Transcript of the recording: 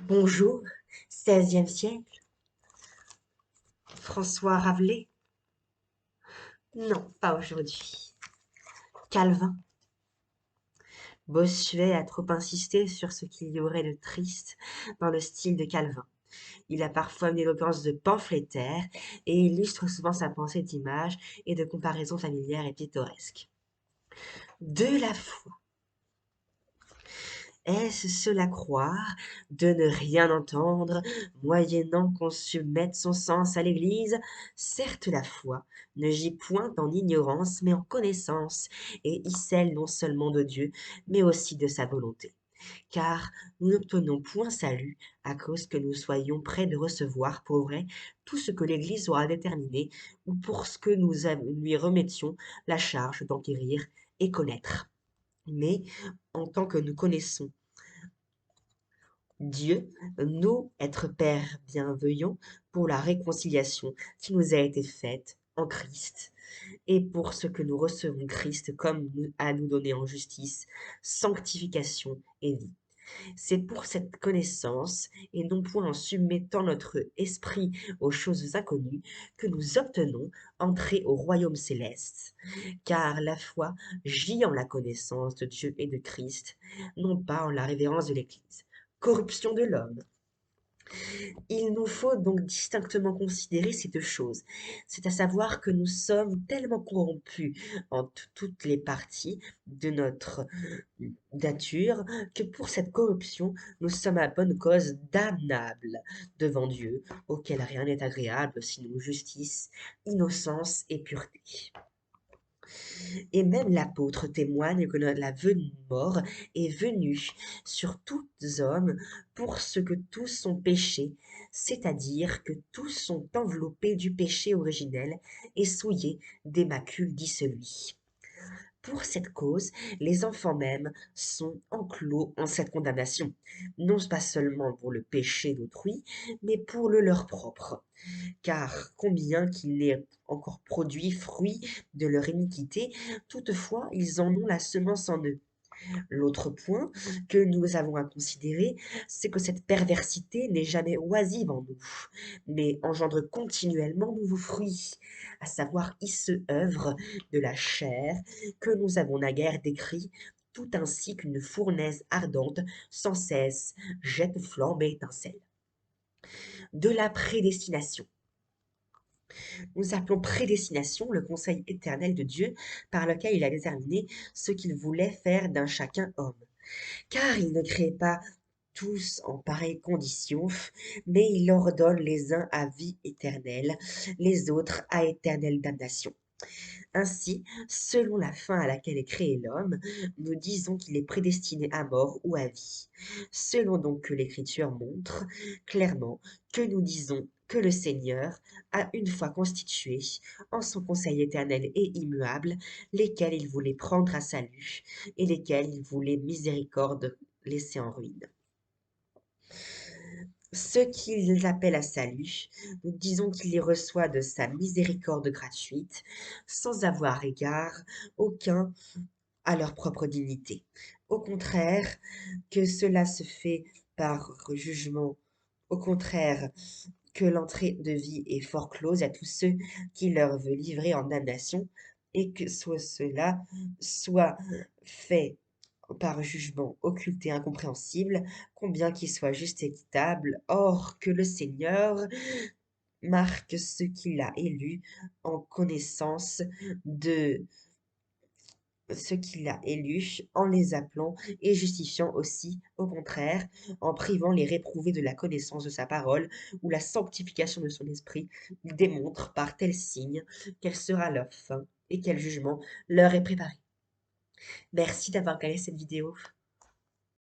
Bonjour, 16e siècle, François Rabelais? Non, pas aujourd'hui. Calvin. Bossuet a trop insisté sur ce qu'il y aurait de triste dans le style de Calvin. Il a parfois une éloquence de pamphlétaire et illustre souvent sa pensée d'images et de comparaisons familières et pittoresques. De la foi. Est-ce cela croire, de ne rien entendre, moyennant qu'on submette son sens à l'Église? Certes la foi ne gît point en ignorance, mais en connaissance, et y scelle non seulement de Dieu, mais aussi de sa volonté. Car nous n'obtenons point salut à cause que nous soyons prêts de recevoir pour vrai tout ce que l'Église aura déterminé, ou pour ce que nous lui remettions la charge d'enquérir et connaître. Mais en tant que nous connaissons Dieu, nous, être Père bienveillant, pour la réconciliation qui nous a été faite en Christ, et pour ce que nous recevons Christ comme à nous donner en justice, sanctification et vie. C'est pour cette connaissance, et non point en submettant notre esprit aux choses inconnues, que nous obtenons entrer au royaume céleste. Car la foi gît en la connaissance de Dieu et de Christ, non pas en la révérence de l'Église. Corruption de l'homme. Il nous faut donc distinctement considérer ces deux choses. C'est à savoir que nous sommes tellement corrompus en toutes les parties de notre nature que pour cette corruption, nous sommes à bonne cause damnables devant Dieu, auquel rien n'est agréable sinon justice, innocence et pureté. Et même l'apôtre témoigne que la venue mort est venue sur tous hommes pour ce que tous sont péchés, c'est-à-dire que tous sont enveloppés du péché originel et souillés des macules dissolues. Pour cette cause, les enfants mêmes sont enclos en cette condamnation, non pas seulement pour le péché d'autrui, mais pour le leur propre. Car combien qu'ils n'aient encore produit fruit de leur iniquité, toutefois ils en ont la semence en eux. L'autre point que nous avons à considérer, c'est que cette perversité n'est jamais oisive en nous, mais engendre continuellement nouveaux fruits, à savoir isse œuvre de la chair que nous avons naguère décrit, tout ainsi qu'une fournaise ardente sans cesse jette flambe et étincelle. De la prédestination. Nous appelons prédestination le conseil éternel de Dieu par lequel il a déterminé ce qu'il voulait faire d'un chacun homme. Car il ne crée pas tous en pareille condition, mais il ordonne les uns à vie éternelle, les autres à éternelle damnation. Ainsi, selon la fin à laquelle est créé l'homme, nous disons qu'il est prédestiné à mort ou à vie. Selon donc que l'Écriture montre clairement que nous disons que le Seigneur a une fois constitué, en son conseil éternel et immuable, lesquels il voulait prendre à salut et lesquels il voulait miséricorde laisser en ruine. Ceux qu'il appelle à salut, nous disons qu'il les reçoit de sa miséricorde gratuite, sans avoir égard aucun à leur propre dignité. Au contraire, que cela se fait par jugement, au contraire, que l'entrée de vie est fort close à tous ceux qui leur veut livrer en damnation, et que cela soit fait par jugement occulte et incompréhensible, combien qu'il soit juste et équitable, or que le Seigneur marque ceux qu'il a élus en connaissance de ceux qu'il a élus, en les appelant et justifiant aussi, au contraire, en privant les réprouvés de la connaissance de sa parole ou la sanctification de son esprit, il démontre par tel signe quelle sera leur fin et quel jugement leur est préparé. Merci d'avoir regardé cette vidéo.